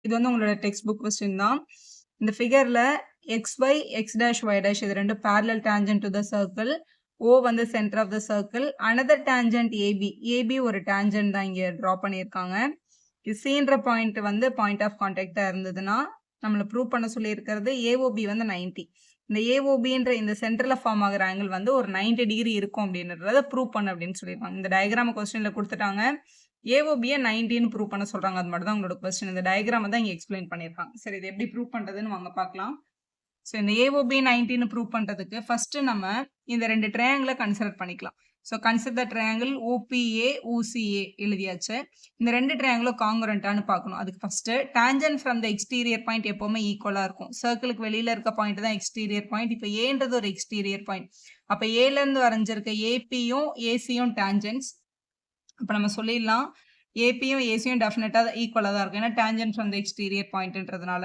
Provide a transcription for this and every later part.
இது வந்து உங்களோட டெக்ஸ்ட் புக் கொஸ்டின் தான். இந்த ஃபிகர்ல xy, x dash, y dash இது ரெண்டும் parallel tangent to the circle. O வந்து center of the circle. Another tangent AB. AB ஒரு tangent தான் இங்க draw பண்ணியிருக்காங்க. Cன்ற பாயிண்ட் வந்து பாயிண்ட் ஆஃப் கான்டாக்டா இருந்ததுன்னா நம்மள ப்ரூவ் பண்ண சொல்லி இருக்கிறது AOB வந்து 90. இந்த AOBன்ற இந்த சென்டர்ல ஃபார்ம் ஆகிற ஆங்கிள் வந்து ஒரு 90 டிகிரி இருக்கும் அப்படின்றத ப்ரூவ் பண்ணு அப்படின்னு சொல்லியிருக்காங்க. இந்த டயக்ராம் கொஸ்டின்ல கொடுத்துட்டாங்க. ஏஓபியை 90ன்னு ப்ரூவ் பண்ண சொல்றாங்க. அது மட்டும் தான் உங்களோட கொஸ்டின். இந்த டயக்ராம் தான் இங்க எக்ஸ்பிளைன் பண்ணியிருக்காங்க. சரி, இது எப்படி ப்ரூவ் பண்றதுன்னு வாங்க பார்க்கலாம். ஸோ இந்த ஏஓபி 90ன்னு ப்ரூவ் பண்றதுக்கு ஃபர்ஸ்ட் நம்ம இந்த ரெண்டு ட்ரையாங்கிளை கன்சிடர் பண்ணிக்கலாம். So consider triangle OPA OCA எழுதியாச்சு. இந்த ரெண்டு ட்ரையாங்கிளும் காங்குரண்டான்னு பார்க்கணும். அதுக்கு first tangent from the exterior point எப்பவுமே ஈக்குவலா இருக்கும். சர்க்கிளுக்கு வெளியில இருக்க பாயிண்ட் தான் எக்ஸ்டீரியர் பாயிண்ட். இப்போ ஏன்றது ஒரு எக்ஸ்டீரியர் பாயிண்ட். அப்போ ஏல இருந்து வரைஞ்சிருக்க ஏபியும் ஏசியும் டான்ஜென்ட்ஸ். அப்போ நம்ம சொல்லிடலாம் ஏபியும் ஏசியும் டெஃபினட்டாக ஈக்குவலாக தான் இருக்கும். ஏன்னா டான்ஜென்ட் ஃப்ரம் த எக்ஸ்டீரியர் பாயிண்ட்ன்றதுனால.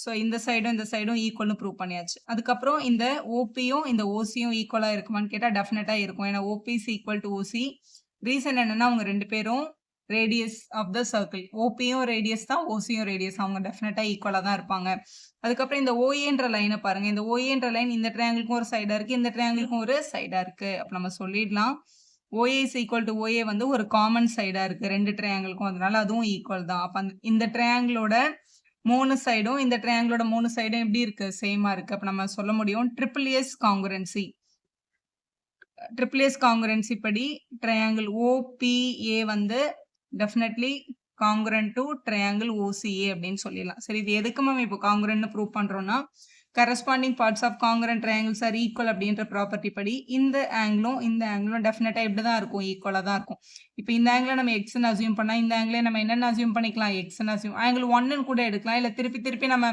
ஸோ இந்த சைடும் ஈக்குவல்னு ப்ரூவ் பண்ணியாச்சு. அதுக்கப்புறம் இந்த ஓபியும் இந்த ஓசியும் ஈக்குவலாக இருக்குமான்னு கேட்டால் டெஃபினட்டாக இருக்கும். ஏன்னா OB is equal to OC. Reason என்னன்னா அவங்க ரெண்டு பேரும் ரேடியஸ் ஆஃப் த சர்க்கிள். ஓபியும் ரேடியஸ் தான், ஓசியும் ரேடியஸ். அவங்க டெஃபினட்டாக ஈக்குவலாக தான் இருப்பாங்க. அதுக்கப்புறம் இந்த ஓஏன்ற லைனை பாருங்க. இந்த ஓஏன்ற லைன் இந்த ட்ரையாங்கிளுக்கும் ஒரு சைடாக இருக்கு, இந்த ட்ரையாங்கிளுக்கும் ஒரு சைடாக இருக்கு. அப்போ நம்ம சொல்லிடலாம் OA is equal to OA வந்து ஒரு காமன் சைடா இருக்கு ரெண்டு ட்ரையாங்கிளுக்கும். அதனால அதுவும் ஈக்குவல் தான். அப்ப இந்த ட்ரையாங்கிளோட மூணு சைடும் இந்த ட்ரையாங்கிளோட மூணு சைடும் எப்படி இருக்கு? சேமா இருக்கு. அப்ப நம்ம சொல்ல முடியும் ட்ரிபிள் எஸ் காங்குரன்சி. ட்ரிபிள் எஸ் காங்குரன்சி படி ட்ரையாங்கிள் OPA வந்து டெஃபினெட்லி காங்குரண்ட் டு ட்ரையாங்கிள் OCA அப்படின்னு சொல்லிடலாம். சரி, இது எதுக்கு மேம் இப்போ காங்குரண்ட்னு ப்ரூவ் பண்றோம்னா corresponding parts of congruent triangles are equal அப்படின்ற ப்ராப்பர்ட்டி படி இந்த ஆங்கிளும் டெஃபினட்டா எப்படி தான் இருக்கும்? ஈக்குவலா தான் இருக்கும். இப்போ இந்த ஆங்கிளை நம்ம எக்ஸ்ன்னு அசியூம் பண்ணா இந்த ஆங்கிளை நம்ம என்னென்னு அசியூம் பண்ணிக்கலாம்? எக்ஸ்ன்னு அசியூம். ஆங்கிள் 1ன்னு கூட எடுக்கலாம். இல்லை திருப்பி நம்ம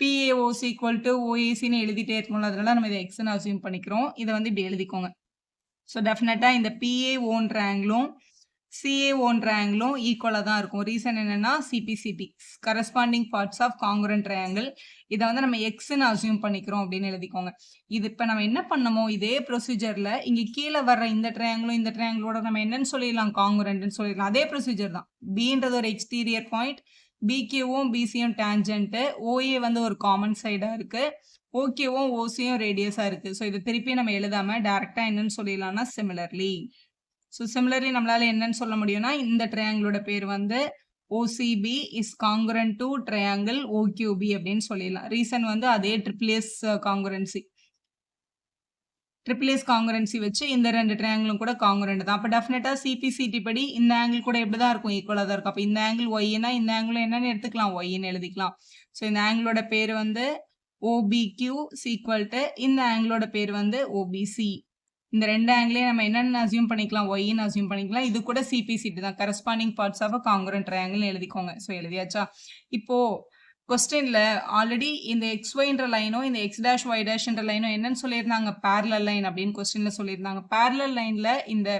PAOC ஈக்குவல் டு OACன்னு எழுதிட்டே இருக்கோம்ல, அதனால நம்ம இதை எக்ஸ்ன்னு அசியூம் பண்ணிக்கிறோம். இதை வந்து இப்படி எழுதிக்கோங்க. ஸோ டெஃபினட்டா இந்த PAOன்ற ஆங்கிளும் CAOன்ற ஆங்கிளும் ஈக்குவலாக தான் இருக்கும். ரீசன் என்னன்னா CPCT corresponding parts of congruent triangle. இதை வந்து நம்ம எக்ஸ்ன்னு அசியூம் பண்ணிக்கிறோம் அப்படின்னு எழுதிக்கோங்க. இது இப்போ நம்ம என்ன பண்ணமோ இதே ப்ரொசீஜர்ல இங்க கீழே வர்ற இந்த ட்ரையாங்கிளும் இந்த ட்ரையாங்கிளோட நம்ம என்னன்னு சொல்லிடலாம்? காங்குரண்ட்னு சொல்லிடலாம். அதே ப்ரொசீஜர் தான். Bன்றது ஒரு எக்ஸ்டீரியர் பாயிண்ட், BQவும் BCயும் டேஞ்சன்ட், OA வந்து ஒரு காமன் சைடா இருக்கு, OQவும் OCயும் ரேடியஸா இருக்கு. ஸோ இதை திருப்பி நம்ம எழுதாம டைரக்டா என்னன்னு சொல்லிடலாம்னா சிமிலர்லி. ஸோ சிமிலர்லி நம்மளால என்னன்னு சொல்ல முடியும்னா இந்த ட்ரையாங்கிளோட பேர் வந்து OCB is congruent to triangle OQB அப்படின்னு சொல்லிடலாம். ரீசன் வந்து அதே ட்ரிபிள் எஸ் காங்குரன்சி. ட்ரிபிள் எஸ் காங்குரன்சி வச்சு இந்த ரெண்டு ட்ரையாங்கிளும் கூட காங்குரண்ட் தான். அப்போ டெஃபினட்டா CPCT படி இந்த ஆங்கிள் கூட எப்படி தான் இருக்கும்? ஈக்குவலாக தான் இருக்கும். அப்போ இந்த ஆங்கிள் ஒய்னா இந்த ஆங்கிளும் என்னன்னு எடுத்துக்கலாம்? ஒய்ன்னு எழுதிக்கலாம். ஸோ இந்த ஆங்கிளோட பேர் வந்து OBQ ஈக்குவல் டு இந்த ஆங்கிளோட பேர் வந்து OBC. இந்த ரெண்டு ஆங்கிளையும் நம்ம என்னென்னு அசியூம் பண்ணிக்கலாம்? ஒய்ன்னு அசியூம் பண்ணிக்கலாம். இது கூட CPCT தான். Corresponding parts of congruent triangle எழுதிக்கோங்க. ஸோ எழுதியாச்சா? இப்போ கொஸ்டின்ல ஆல்ரெடி இந்த XYன்ற லைனும் இந்த X dash Y dashன்ற லைனும் என்னன்னு சொல்லியிருந்தாங்க? parallel லைன் அப்படின்னு கொஸ்டின்ல சொல்லியிருந்தாங்க. parallel லைன்ல இந்த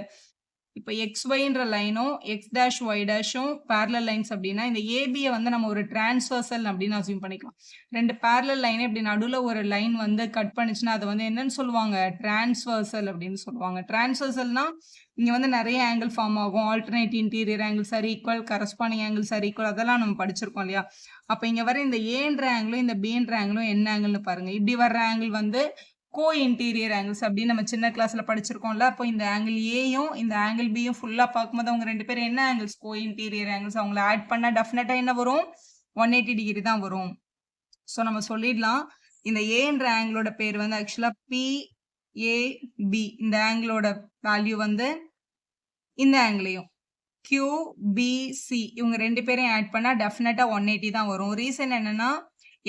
இப்போ XYன்ற லைனும் X dash Y dashம் parallel lines அப்படின்னா இந்த ABயை வந்து நம்ம ஒரு டிரான்ஸ்வர்சல் அப்படின்னு அசியூம் பண்ணிக்கலாம். ரெண்டு parallel லைன் இப்படி நடுவில் ஒரு லைன் வந்து கட் பண்ணிச்சுன்னா அதை வந்து என்னன்னு சொல்லுவாங்க? டிரான்ஸ்வர்சல் அப்படின்னு சொல்லுவாங்க. டிரான்ஸ்வர்சல்னா இங்க வந்து நிறைய ஆங்கிள் ஃபார்ம் ஆகும். Alternate interior angles R equal, corresponding angles R equal, அதெல்லாம் நம்ம படிச்சிருக்கோம் இல்லையா? அப்போ இங்க வர இந்த ஏன்ற ஆங்கிளும் இந்த பின்ற ஆங்கிளும் என்ன ஆங்கிள்னு பாருங்க. இப்படி வர்ற ஆங்கிள் வந்து கோ இன்டீரியர் ஆங்கிள்ஸ் அப்படின்னு நம்ம சின்ன கிளாஸ்ல படிச்சிருக்கோம்ல. அப்போ இந்த ஆங்கிள் ஏயும் இந்த ஆங்கிள் பியும் ஃபுல்லா பார்க்கும்போது அவங்க ரெண்டு பேரும் என்ன ஆங்கிள்ஸ்? கோ இன்டீரியர் ஆங்கிள்ஸ். அவங்களை ஆட் பண்ணா டெஃபினட்டா என்ன வரும்? 180 டிகிரி தான் வரும். ஸோ நம்ம சொல்லிடலாம் இந்த ஏன்ற ஆங்கிளோட பேர் வந்து ஆக்சுவலா PAB. இந்த ஆங்கிளோட வேல்யூ வந்து இந்த ஆங்கிளையும் QBC இவங்க ரெண்டு பேரையும் ஆட் பண்ணா டெஃபினட்டா 180 தான் வரும். ரீசன் என்னன்னா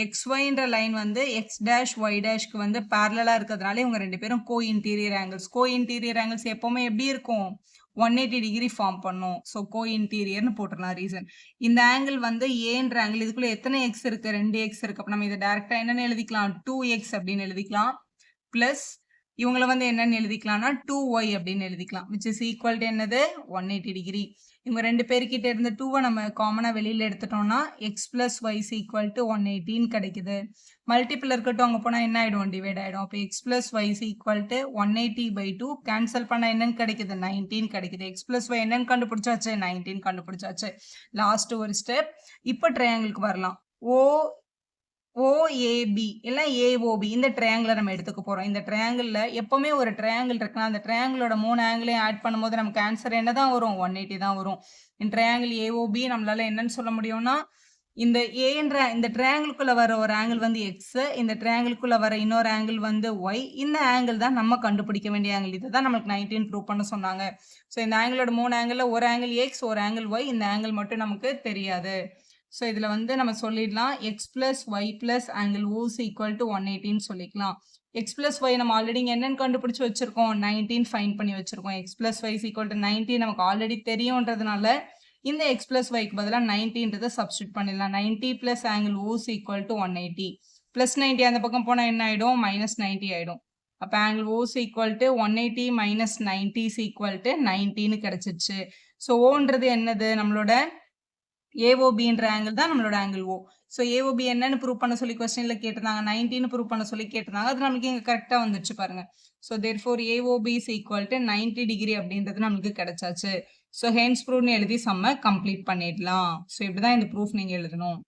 XYன்ற லைன் வந்து X dash Y dashக்கு வந்து பேரலா இருக்கிறதுனால இவங்க ரெண்டு பேரும் கோ இன்டீரியர் ஆங்கிள்ஸ். கோ இன்டீரியர் ஆங்கிள்ஸ் எப்பவுமே எப்படி இருக்கும்? 180 டிகிரி ஃபார்ம் பண்ணும். ஸோ கோ இன்டீரியர்னு போட்டுடலாம். ரீசன் இந்த ஆங்கிள் வந்து ஏன்ற ஆங்கிள். இதுக்குள்ள எத்தனை எக்ஸ் இருக்கு? 2x இருக்கு. அப்போ நம்ம இதை டைரக்டா என்னன்னு எழுதிக்கலாம்? 2x அப்படின்னு எழுதிக்கலாம். பிளஸ் இவங்களை வந்து என்னன்னு எழுதிக்கலாம்னா 2y அப்படின்னு எழுதிக்கலாம். விச் இஸ் ஈக்குவல் டு என்னது? 180 டிகிரி. இவங்க 2 பேர்கிட்ட இருந்த 2 நம்ம காமனா வெளியில எடுத்துட்டோம்னா x plus y is equal to 180 கிடைக்குது. மல்டிபிள் இருக்கட்டும் அங்க போனா என்ன ஆயிடும்? டிவைட் ஆயிடும். அப்ப x plus y is equal to 180/2 cancel பண்ணா என்னன்னு கிடைக்குது? 19 கிடைக்குது. x plus y என்னன்னு கண்டுபிடிச்சாச்சு? 19 கண்டுபிடிச்சாச்சு. லாஸ்ட் ஒரு ஸ்டெப். இப்ப ட்ரையாங்கிளுக்கு வரலாம். OAB இல்ல AOB இந்த ட்ரையாங்கிள நம்ம எடுத்துக்க போறோம். இந்த ட்ரையாங்கிள்ல எப்பவுமே ஒரு ட்ரையாங்கிள் இருக்குன்னா, அந்த ட்ரையாங்கிளோட 3 ஆங்கிளையும் ஆட் பண்ணும்போது நமக்கு ஆன்சர் என்னதான் வரும்? 180 தான் வரும். இந்த ட்ரையாங்கிள் AOB நம்மளால என்னன்னு சொல்ல முடியும்னா, இந்த இந்த ட்ரையாங்கிள்குள்ள வர ஒரு ஆங்கிள் வந்து x, இந்த ட்ரையாங்கிள்குள்ள வர இன்னொரு ஆங்கிள் வந்து y. இந்த ஆங்கிள் தான் நம்ம கண்டுபிடிக்க வேண்டிய ஆங்கிள். இதுதான் நமக்கு 19 ப்ரூவ் பண்ண சொன்னாங்க. சோ இந்த ஆங்கிளோட 3 ஆங்கிள்ல ஒரு ஆங்கிள் x, ஒரு ஆங்கிள் y. இந்த ஆங்கிள் மட்டும் நமக்கு தெரியாது. ஸோ இதுல வந்து நம்ம சொல்லிடலாம் x plus y plus angle O is equal to 180 சொல்லிக்கலாம். x plus y நம்ம ஆல்ரெடி என்னன்னு கண்டுபிடிச்சு வச்சிருக்கோம்? 19 ஃபைண்ட் பண்ணி வச்சிருக்கோம். x plus y is equal to 90 நமக்கு ஆல்ரெடி தெரியும்ன்றதுனால இந்த x plus y க்கு பதிலா 90ன்றதை சப்ஸ்டிட் பண்ணிடலாம். 90 plus angle O is equal to 180. plus 90 அந்த பக்கம் போனா என்ன ஆயிடும்? minus 90 ஆயிடும். அப்ப angle O is equal to 180 minus 90 is equal to 19 கிடைச்சிருச்சு. ஸோ ஓன்றது என்னது? நம்மளோட AOB என்ற ஆங்கிள் தான் நம்மளோட ஆங்கிள் O. ஸோ AOB என்னன்னு ப்ரூவ் பண்ண சொல்லி கொஸ்டின்ல கேட்டிருந்தாங்க. 19 ப்ரூவ் பண்ண சொல்லி கேட்டிருந்தாங்க. அது நமக்கு இங்க கரெக்டா வந்துருச்சு பாருங்க. So therefore AOB is equal to 90 degree அப்படின்றது நமக்கு கிடைச்சாச்சு. ஸோ ஹென்ஸ் ப்ரூவ்னு எழுதி சம்ம கம்ப்ளீட் பண்ணிடலாம். ஸோ இப்படிதான் இந்த ப்ரூஃப் நீங்க எழுதணும்.